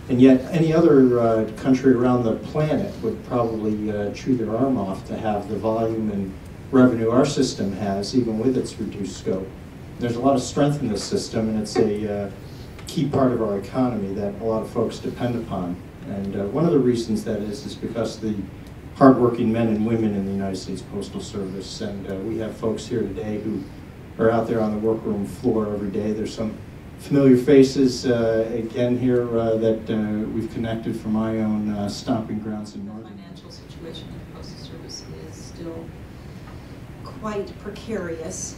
And yet, any other country around the planet would probably chew their arm off to have the volume and revenue our system has, even with its reduced scope. There's a lot of strength in this system, and it's a key part of our economy that a lot of folks depend upon. And one of the reasons that is because of the hardworking men and women in the United States Postal Service. And we have folks here today who are out there on the workroom floor every day. There's some familiar faces again here that we've connected from my own stomping grounds in Northern. The financial situation of the Postal Service is still quite precarious,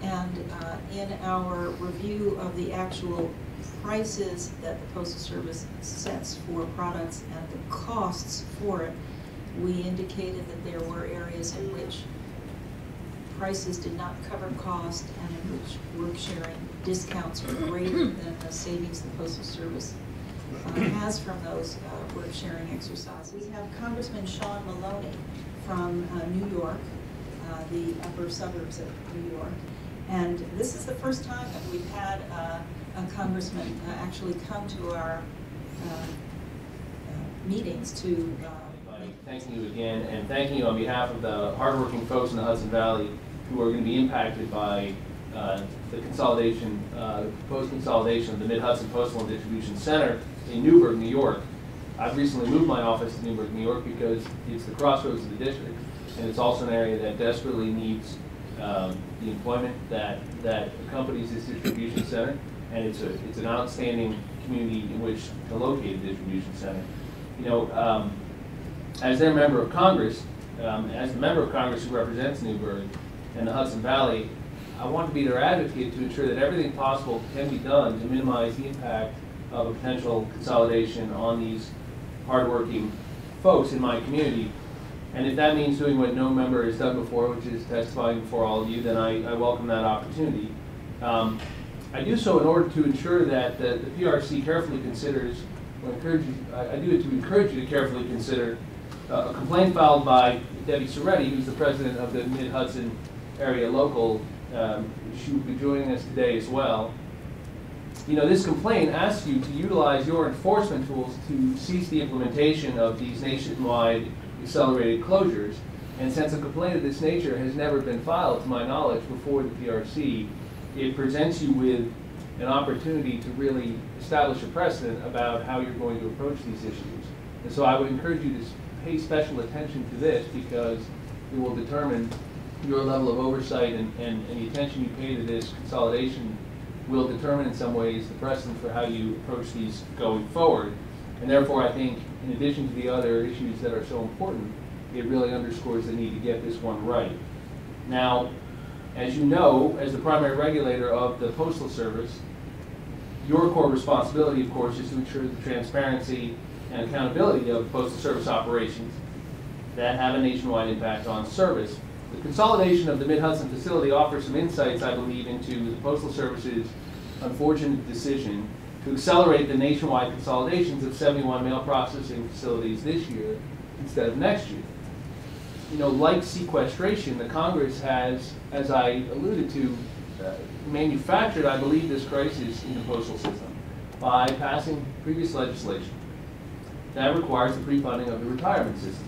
and in our review of the actual prices that the Postal Service sets for products and the costs for it, we indicated that there were areas in which prices did not cover cost and in which work-sharing discounts were greater than the savings the Postal Service has from those work-sharing exercises. We have Congressman Sean Maloney from New York, the upper suburbs of New York, and this is the first time that we've had a congressman actually come to our meetings to thanking you again, and thanking you on behalf of the hardworking folks in the Hudson Valley who are going to be impacted by the consolidation, proposed consolidation of the Mid-Hudson Postal and Distribution Center in Newburgh, New York. I've recently moved my office to Newburgh, New York because it's the crossroads of the district, and it's also an area that desperately needs the employment that accompanies this distribution center, and it's an outstanding community in which to locate a distribution center. You know, as their member of Congress, as the member of Congress who represents Newburgh and the Hudson Valley, I want to be their advocate to ensure that everything possible can be done to minimize the impact of a potential consolidation on these hardworking folks in my community. And if that means doing what no member has done before, which is testifying before all of you, then I welcome that opportunity. I do so in order to ensure that the PRC carefully considers, I do it to encourage you to carefully consider a complaint filed by Debbie Soretti, who's the president of the Mid-Hudson Area Local. She will be joining us today as well. You know, this complaint asks you to utilize your enforcement tools to cease the implementation of these nationwide accelerated closures. And since a complaint of this nature has never been filed, to my knowledge, before the PRC, it presents you with an opportunity to really establish a precedent about how you're going to approach these issues. And so I would encourage you to pay special attention to this, because it will determine your level of oversight, and the attention you pay to this consolidation will determine in some ways the precedent for how you approach these going forward. And therefore I think, in addition to the other issues that are so important, it really underscores the need to get this one right. Now, as you know, as the primary regulator of the Postal Service, your core responsibility, of course, is to ensure the transparency and accountability of Postal Service operations that have a nationwide impact on service. The consolidation of the Mid-Hudson facility offers some insights, I believe, into the Postal Service's unfortunate decision to accelerate the nationwide consolidations of 71 mail processing facilities this year instead of next year. You know, like sequestration, the Congress has, as I alluded to, manufactured, I believe, this crisis in the postal system by passing previous legislation that requires the pre-funding of the retirement system.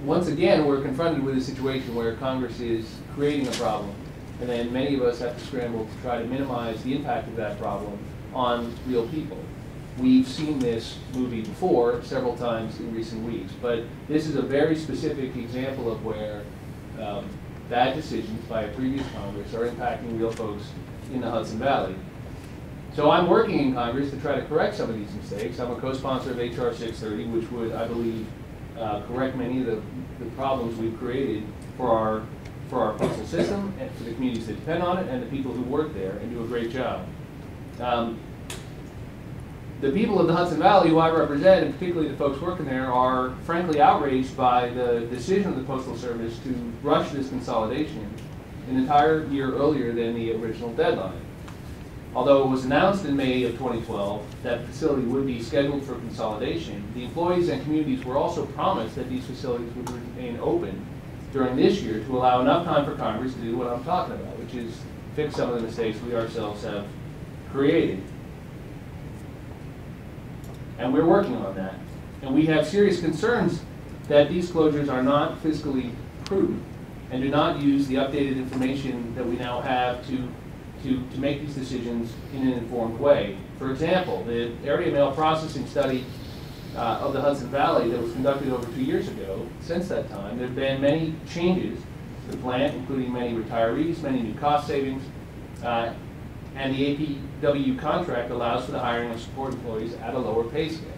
Once again, we're confronted with a situation where Congress is creating a problem, and then many of us have to scramble to try to minimize the impact of that problem on real people. We've seen this movie before several times in recent weeks, but this is a very specific example of where bad decisions by a previous Congress are impacting real folks in the Hudson Valley. So I'm working in Congress to try to correct some of these mistakes. I'm a co-sponsor of HR 630, which would, I believe, correct many of the problems we've created for our postal system and for the communities that depend on it and the people who work there and do a great job. The people of the Hudson Valley, who I represent, and particularly the folks working there, are frankly outraged by the decision of the Postal Service to rush this consolidation an entire year earlier than the original deadline. Although it was announced in May of 2012 that the facility would be scheduled for consolidation, the employees and communities were also promised that these facilities would remain open during this year to allow enough time for Congress to do what I'm talking about, which is fix some of the mistakes we ourselves have created. And we're working on that. And we have serious concerns that these closures are not fiscally prudent and do not use the updated information that we now have to make these decisions in an informed way. For example, the area mail processing study of the Hudson Valley that was conducted over 2 years ago, since that time, there have been many changes to the plant, including many retirees, many new cost savings, and the APW contract allows for the hiring of support employees at a lower pay scale.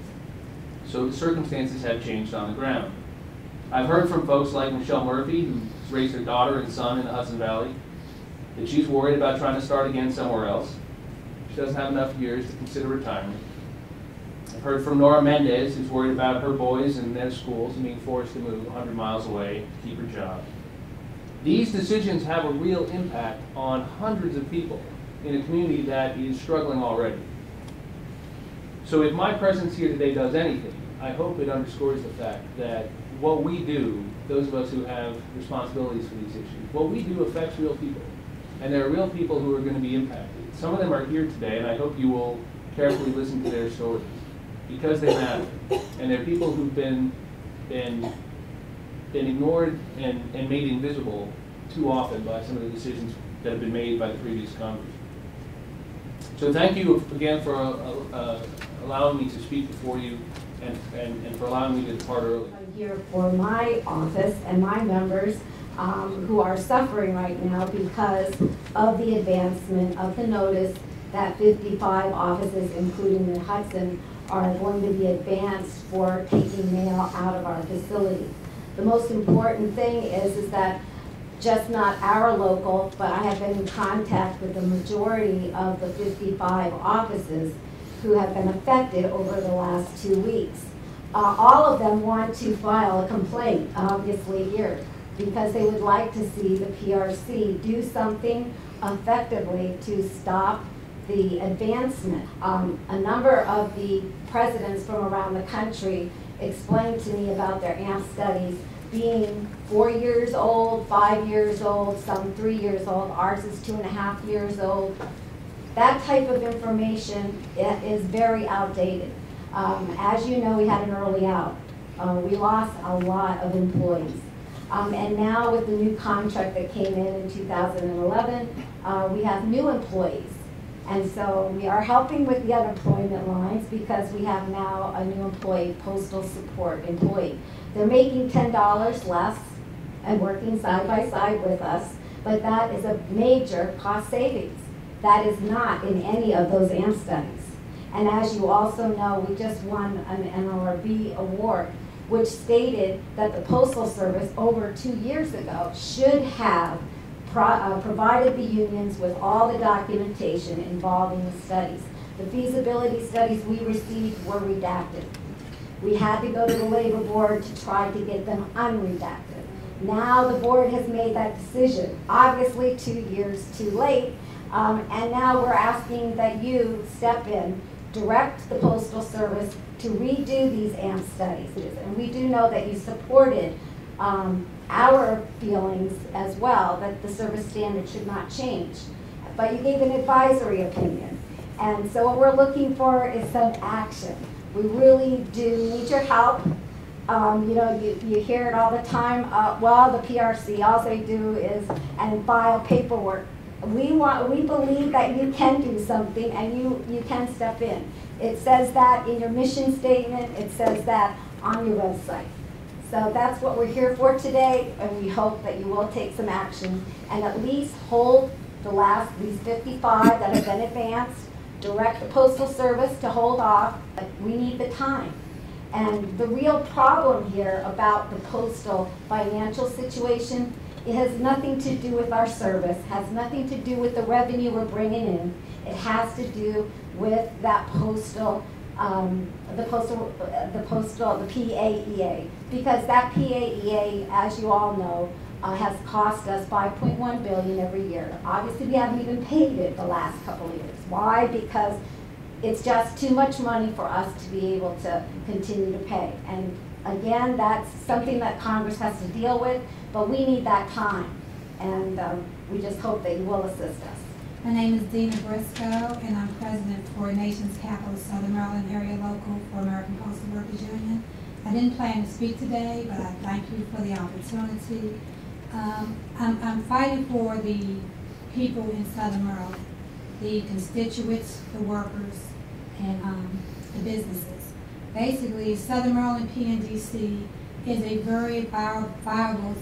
So the circumstances have changed on the ground. I've heard from folks like Michelle Murphy, who's raised her daughter and son in the Hudson Valley, that she's worried about trying to start again somewhere else. She doesn't have enough years to consider retirement. I've heard from Nora Mendez, who's worried about her boys and their schools and being forced to move 100 miles away to keep her job. These decisions have a real impact on hundreds of people in a community that is struggling already. So if my presence here today does anything, I hope it underscores the fact that what we do, those of us who have responsibilities for these issues, what we do affects real people. And there are real people who are going to be impacted. Some of them are here today, and I hope you will carefully listen to their stories, because they matter. And they're people who've been ignored and made invisible too often by some of the decisions that have been made by the previous Congress. So thank you again for allowing me to speak before you and for allowing me to depart early. I'm here for my office and my members who are suffering right now because of the advancement of the notice that 55 offices, including in Hudson, are going to be advanced for taking mail out of our facility. The most important thing is that just not our local, but I have been in contact with the majority of the 55 offices who have been affected over the last 2 weeks. All of them want to file a complaint, obviously here, because they would like to see the PRC do something effectively to stop the advancement. A number of the presidents from around the country explained to me about their AMP studies being 4 years old, 5 years old, some 3 years old. Ours is 2.5 years old. That type of information is very outdated. As you know, we had an early out. We lost a lot of employees. And now with the new contract that came in 2011, we have new employees. And so we are helping with the unemployment lines because we have now a new employee, postal support employee. They're making $10 less and working side by side with us, but that is a major cost savings. That is not in any of those AMP studies. And as you also know, we just won an NLRB award, which stated that the Postal Service over 2 years ago should have provided the unions with all the documentation involving the studies. The feasibility studies we received were redacted. We had to go to the Labor Board to try to get them unredacted. Now the board has made that decision, obviously 2 years too late, and now we're asking that you step in, direct the Postal Service to redo these AMP studies. And we do know that you supported our feelings as well, that the service standard should not change. But you gave an advisory opinion. And so what we're looking for is some action. We really do need your help. You know, you hear it all the time. Well, the PRC, all they do is and file paperwork. We believe that you can do something and you can step in. It says that in your mission statement. It says that on your website. So that's what we're here for today, and we hope that you will take some action and at least hold these 55 that have been advanced, direct the Postal Service to hold off. We need the time. And the real problem here about the postal financial situation, it has nothing to do with our service, has nothing to do with the revenue we're bringing in. It has to do with that the PAEA, because that PAEA, as you all know, has cost us $5.1 billion every year. Obviously, we haven't even paid it the last couple of years. Why? Because it's just too much money for us to be able to continue to pay. And again, that's something that Congress has to deal with. but we need that time, and we just hope that you will assist us. My name is Dina Briscoe, and I'm president for Nation's Capital Southern Maryland Area Local for American Postal Workers Union. I didn't plan to speak today, but I thank you for the opportunity. I'm fighting for the people in Southern Maryland, the constituents, the workers, and the businesses. Basically, Southern Maryland PNDC is a very viable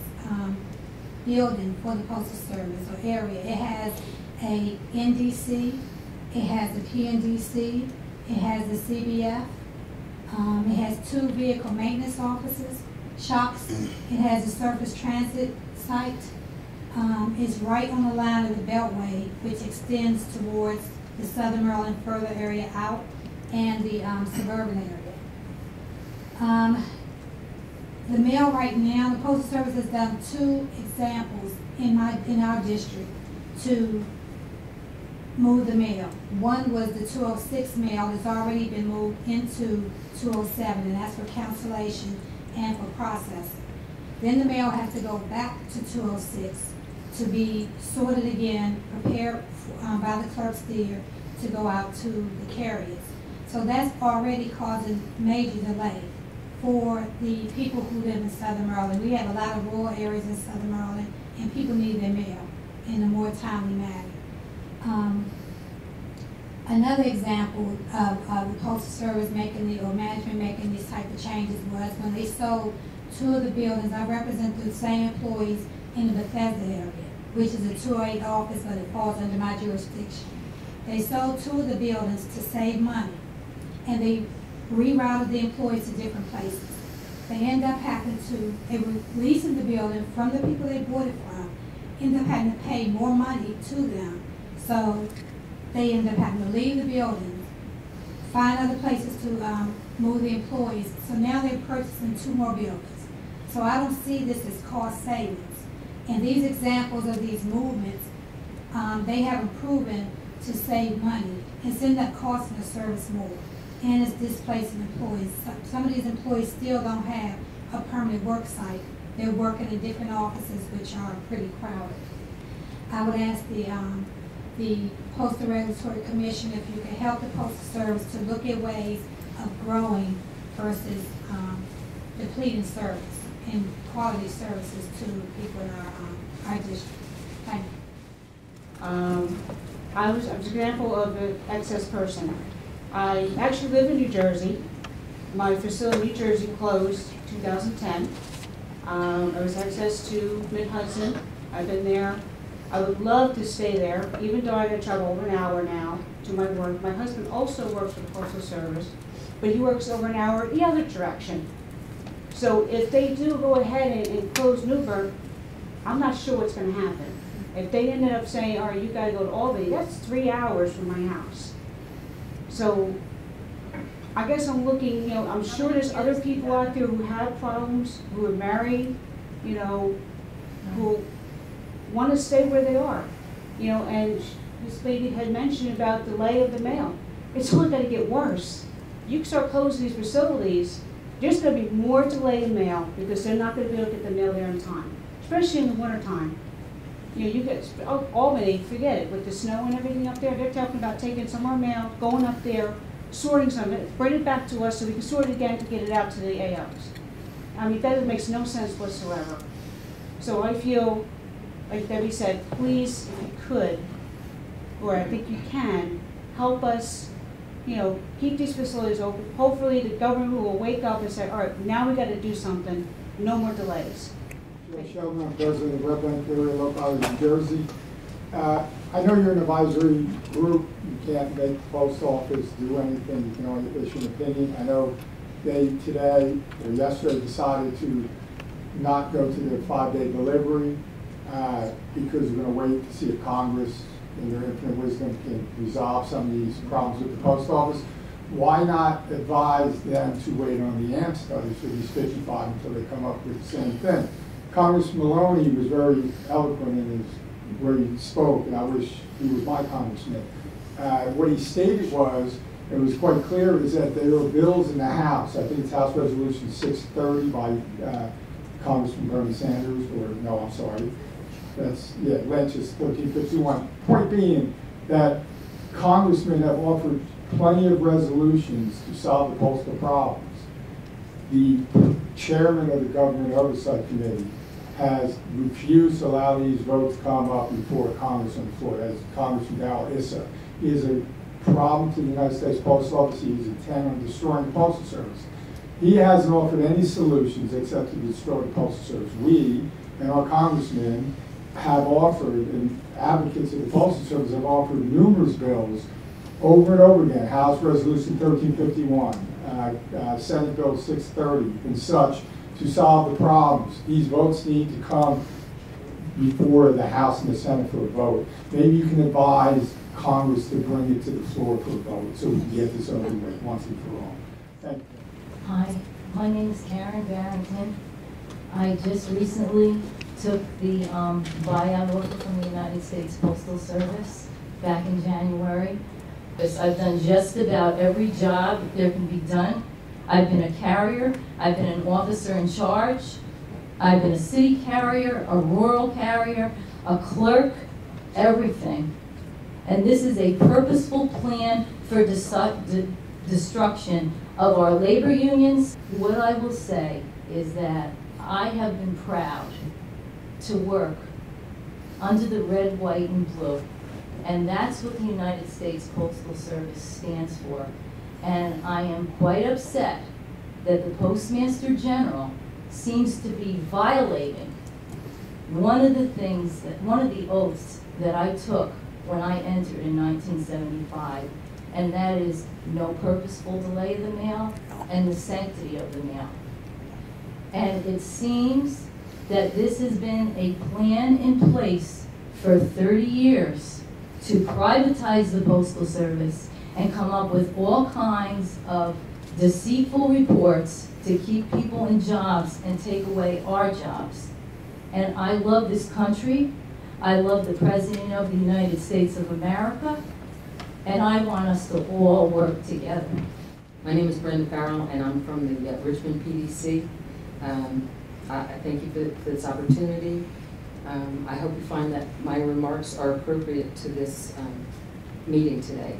building for the Postal Service or area. It has a NDC, it has a PNDC, it has a CBF, it has 2 vehicle maintenance offices, shops, it has a surface transit site. It's right on the line of the Beltway, which extends towards the Southern Maryland further area out and the suburban area. The mail right now, the Postal Service has done 2 examples in our district to move the mail. One was the 206 mail that's already been moved into 207, and that's for cancellation and for processing. Then the mail has to go back to 206 to be sorted again, prepared by the clerks there to go out to the carriers. So that's already causing major delay for the people who live in Southern Maryland. We have a lot of rural areas in Southern Maryland, and people need their mail in a more timely manner. Another example of the Postal Service management making these type of changes was when they sold 2 of the buildings. I represent the same employees in the Bethesda area, which is a 208 office, but it falls under my jurisdiction. They sold 2 of the buildings to save money, and they rerouted the employees to different places. They end up they were leasing the building from the people they bought it from, end up having to pay more money to them. So they end up having to leave the building, find other places to move the employees. So now they're purchasing 2 more buildings. So I don't see this as cost savings. And these examples of these movements, they haven't proven to save money. It's ended up costing the service more, and it's displacing employees. Some of these employees still don't have a permanent work site. They're working in different offices, which are pretty crowded. I would ask the Postal Regulatory Commission if you could help the Postal Service to look at ways of growing versus depleting service and quality services to people in our district. Thank you. I'm an example of an excess person. I actually live in New Jersey. My facility in New Jersey closed 2010. I was access to Mid-Hudson. I've been there. I would love to stay there, even though I got to travel over an hour now to my work. My husband also works for the Postal Service, but he works over an hour the other direction. So if they do go ahead and close Newburgh, I'm not sure what's going to happen. If they ended up saying, all right, you got to go to Albany, that's 3 hours from my house. So I guess I'm looking, I'm sure there's other people out there who have problems, who are married, who want to stay where they are. And this lady had mentioned about delay of the mail. It's only going to get worse. You start closing these facilities, there's going to be more delay in mail because they're not going to be able to get the mail there in time, especially in the wintertime. You get Albany, forget it, with the snow and everything up there. They're talking about taking some more mail, going up there, sorting some of it, bring it back to us so we can sort it again to get it out to the AOs. I mean, that makes no sense whatsoever. So I feel, like Debbie said, please, if you could, or I think you can, help us, keep these facilities open. Hopefully the government will wake up and say, all right, now we got to do something. No more delays. Joe Sheldon, I'm president of Red Bank Area Local in New Jersey. I know you're an advisory group. You can't make the post office do anything. You can only issue an opinion. I know they today or yesterday decided to not go to the 5-day delivery because we're going to wait to see if Congress, in their infinite wisdom, can resolve some of these problems with the post office. Why not advise them to wait on the AMP studies for these 55 until they come up with the same thing? Congressman Maloney was very eloquent in where he spoke, and I wish he was my congressman. What he stated was, it was quite clear, is that there are bills in the House. I think it's House Resolution 630 by Congressman Bernie Sanders, or no, I'm sorry, that's, yeah, Lynch is 1351. Point being that congressmen have offered plenty of resolutions to solve the postal problems. The chairman of the Government Oversight Committee has refused to allow these votes to come up before Congress on the floor. As Congressman Dow Issa is a problem to the United States Postal Office. He's intent on destroying the Postal Service. He hasn't offered any solutions except to destroy the Postal Service. We and our congressmen have offered, and advocates of the Postal Service have offered numerous bills over and over again. House Resolution 1351, Senate Bill 630, and such, to solve the problems. These votes need to come before the House and the Senate for a vote. Maybe you can advise Congress to bring it to the floor for a vote so we can get this over with once and for all. Thank you. Hi, my name is Karen Barrington. I just recently took the buyout offer from the United States Postal Service back in January. I've done just about every job there can be done. I've been a carrier, I've been an officer in charge, I've been a city carrier, a rural carrier, a clerk, everything. And this is a purposeful plan for destruction of our labor unions. What I will say is that I have been proud to work under the red, white, and blue. And that's what the United States Postal Service stands for. And I am quite upset that the Postmaster General seems to be violating one of the oaths that I took when I entered in 1975, and that is no purposeful delay of the mail and the sanctity of the mail. And it seems that this has been a plan in place for 30 years to privatize the Postal Service and come up with all kinds of deceitful reports to keep people in jobs and take away our jobs. And I love this country. I love the President of the United States of America, and I want us to all work together. My name is Brenda Farrell, and I'm from the Richmond PDC. I thank you for this opportunity. I hope you find that my remarks are appropriate to this meeting today.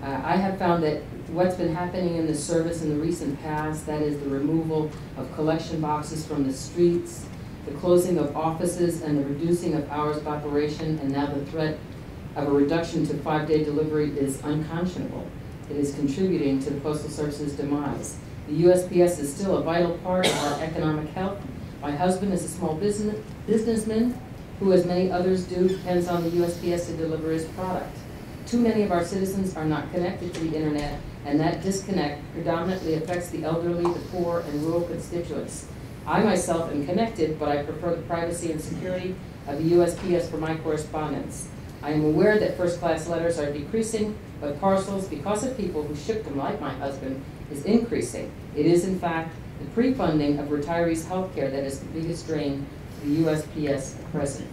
I have found that what's been happening in the service in the recent past, that is the removal of collection boxes from the streets, the closing of offices, and the reducing of hours of operation, and now the threat of a reduction to 5-day delivery is unconscionable. It is contributing to the Postal Service's demise. The USPS is still a vital part of our economic health. My husband is a small businessman who, as many others do, depends on the USPS to deliver his product. Too many of our citizens are not connected to the internet, and that disconnect predominantly affects the elderly, the poor, and rural constituents. I myself am connected, but I prefer the privacy and security of the USPS for my correspondence. I am aware that first-class letters are decreasing, but parcels, because of people who ship them like my husband, is increasing. It is, in fact, the pre-funding of retirees' health care that is the biggest drain to the USPS at present.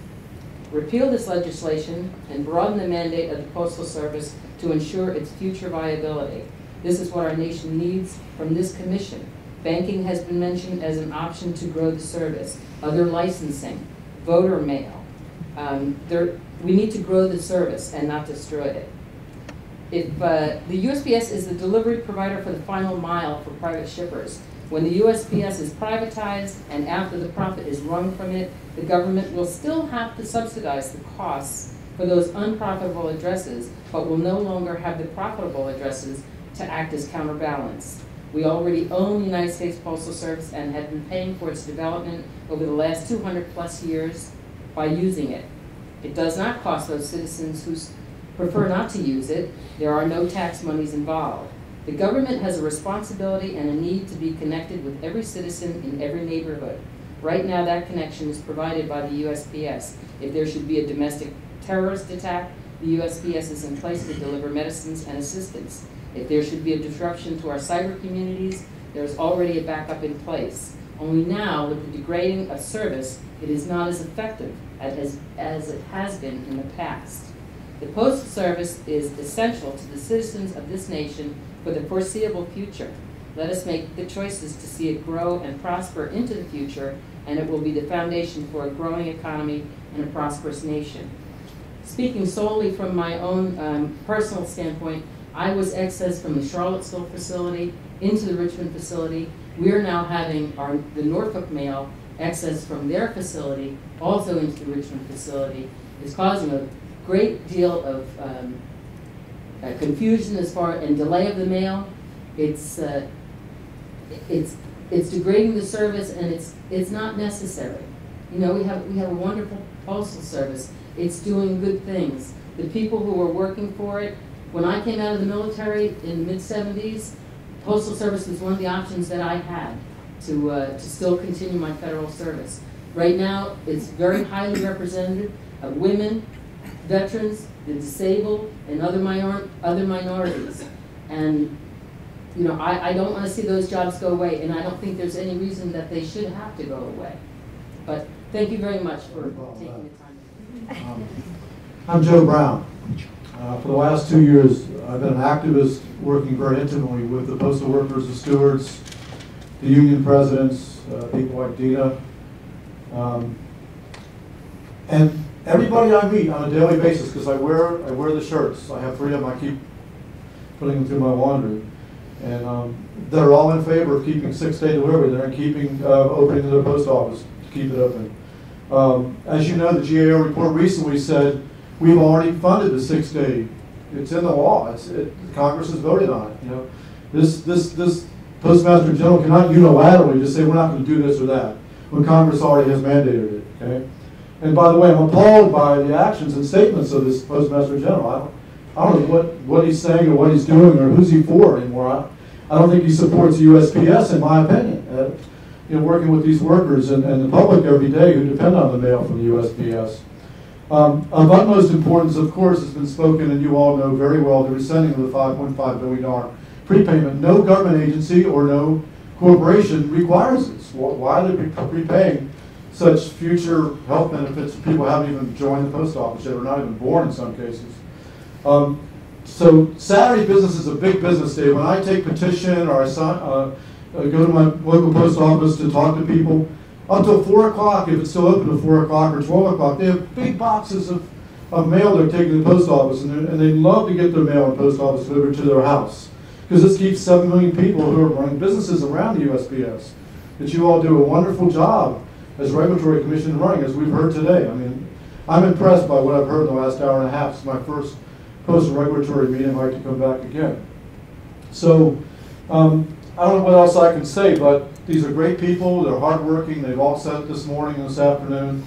Repeal this legislation and broaden the mandate of the Postal Service to ensure its future viability. This is what our nation needs from this commission. Banking has been mentioned as an option to grow the service. Other licensing, voter mail. We need to grow the service and not destroy it. If the USPS is the delivery provider for the final mile for private shippers. When the USPS is privatized and after the profit is wrung from it, the government will still have to subsidize the costs for those unprofitable addresses, but will no longer have the profitable addresses to act as counterbalance. We already own the United States Postal Service and have been paying for its development over the last 200+ years by using it. It does not cost those citizens who prefer not to use it. There are no tax monies involved. The government has a responsibility and a need to be connected with every citizen in every neighborhood. Right now, that connection is provided by the USPS. If there should be a domestic terrorist attack, the USPS is in place to deliver medicines and assistance. If there should be a disruption to our cyber communities, there's already a backup in place. Only now, with the degrading of service, it is not as effective as it has been in the past. The Postal Service is essential to the citizens of this nation for the foreseeable future. Let us make the choices to see it grow and prosper into the future and it will be the foundation for a growing economy and a prosperous nation. Speaking solely from my own personal standpoint, I was excess from the Charlottesville facility into the Richmond facility. We are now having the Norfolk mail excess from their facility also into the Richmond facility. It's causing a great deal of confusion and delay of the mail. It's degrading the service, and it's not necessary. You know, we have a wonderful postal service. It's doing good things. The people who are working for it, when I came out of the military in the mid-70s, postal service was one of the options that I had to still continue my federal service. Right now, it's very highly represented of women, veterans, the disabled, and other minorities. And you know, I don't want to see those jobs go away, and I don't think there's any reason that they should have to go away. But thank you very much for taking the time. I'm Joe Brown. For the last 2 years, I've been an activist working very intimately with the postal workers, the stewards, the union presidents, people like Dina. And everybody I meet on a daily basis, because I wear the shirts. I have 3 of them. I keep putting them through my laundry. And they're all in favor of keeping 6-day delivery there and keeping opening the post office to keep it open. As you know, the GAO report recently said we've already funded the 6-day. It's in the law. Congress has voted on it. You know, this Postmaster General cannot unilaterally just say we're not going to do this or that when Congress already has mandated it. Okay. And by the way, I'm appalled by the actions and statements of this Postmaster General. I don't know what he's saying or what he's doing or who's he for anymore. I don't think he supports USPS, in my opinion. You know, working with these workers and the public every day who depend on the mail from the USPS. Of utmost importance, of course, has been spoken, and you all know very well, the rescinding of the $5.5 billion prepayment. No government agency or no corporation requires this. Why are they prepaying such future health benefits for people who haven't even joined the post office yet or not even born in some cases? So Saturday business is a big business day. When I take petition or I go to my local post office to talk to people, up till 4 o'clock, if it's still open till 4 o'clock or 12 o'clock, they have big boxes of mail they're taking to the post office, and they love to get their mail and post office delivered to their house. Because this keeps 7 million people who are running businesses around the USPS. That you all do a wonderful job as Regulatory Commission running, as we've heard today. I mean, I'm impressed by what I've heard in the last hour and a half. It's my first postal regulatory meeting. I'd like to come back again. So, I don't know what else I can say, but these are great people. They're hardworking. They've all said it this morning and this afternoon.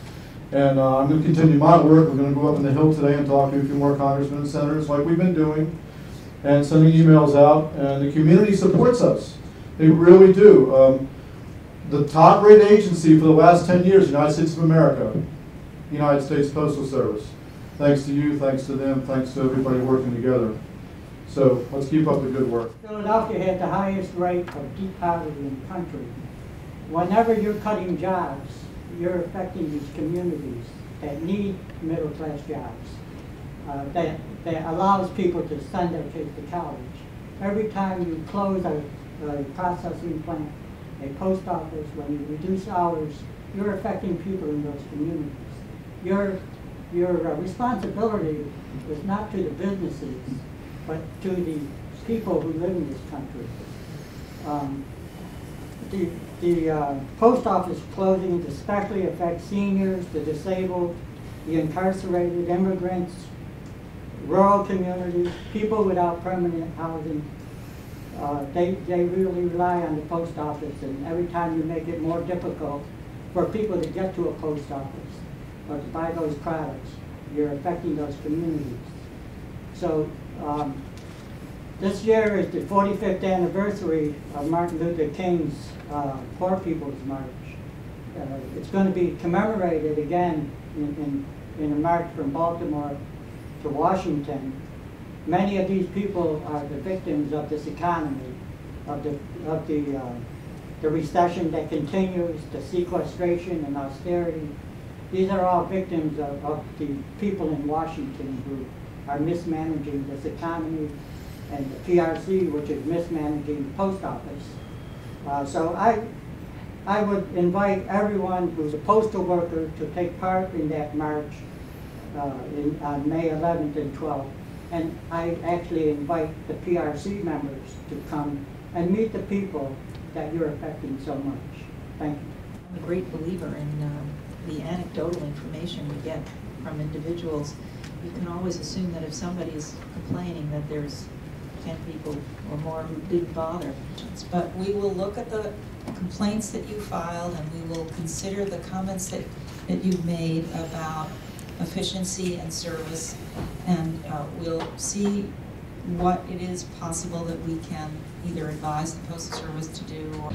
And I'm going to continue my work. We're going to go up in the Hill today and talk to a few more congressmen and senators like we've been doing and sending emails out. And the community supports us. They really do. The top-rated agency for the last 10 years, United States of America, United States Postal Service. Thanks to you, thanks to them, thanks to everybody working together. So let's keep up the good work. Philadelphia had the highest rate of deep poverty in the country. Whenever you're cutting jobs, you're affecting these communities that need middle-class jobs, that allows people to send their kids to college. Every time you close a processing plant, a post office, when you reduce hours, you're affecting people in those communities. Your responsibility is not to the businesses, but to the people who live in this country. The post office closings especially affect seniors, the disabled, the incarcerated, immigrants, rural communities, people without permanent housing. They really rely on the post office, and every time you make it more difficult for people to get to a post office or to buy those products, you're affecting those communities. So this year is the 45th anniversary of Martin Luther King's Poor People's March. It's going to be commemorated again in a march from Baltimore to Washington. Many of these people are the victims of this economy, of the recession that continues, the sequestration and austerity. These are all victims of the people in Washington who are mismanaging this economy, and the PRC, which is mismanaging the post office. So I would invite everyone who's a postal worker to take part in that march on May 11th and 12th. And I actually invite the PRC members to come and meet the people that you're affecting so much. Thank you. I'm a great believer in the anecdotal information we get from individuals. You can always assume that if somebody's complaining that there's 10 people or more who didn't bother. But we will look at the complaints that you filed, and we will consider the comments that you've made about efficiency and service, and we'll see what it is possible that we can either advise the Postal Service to do or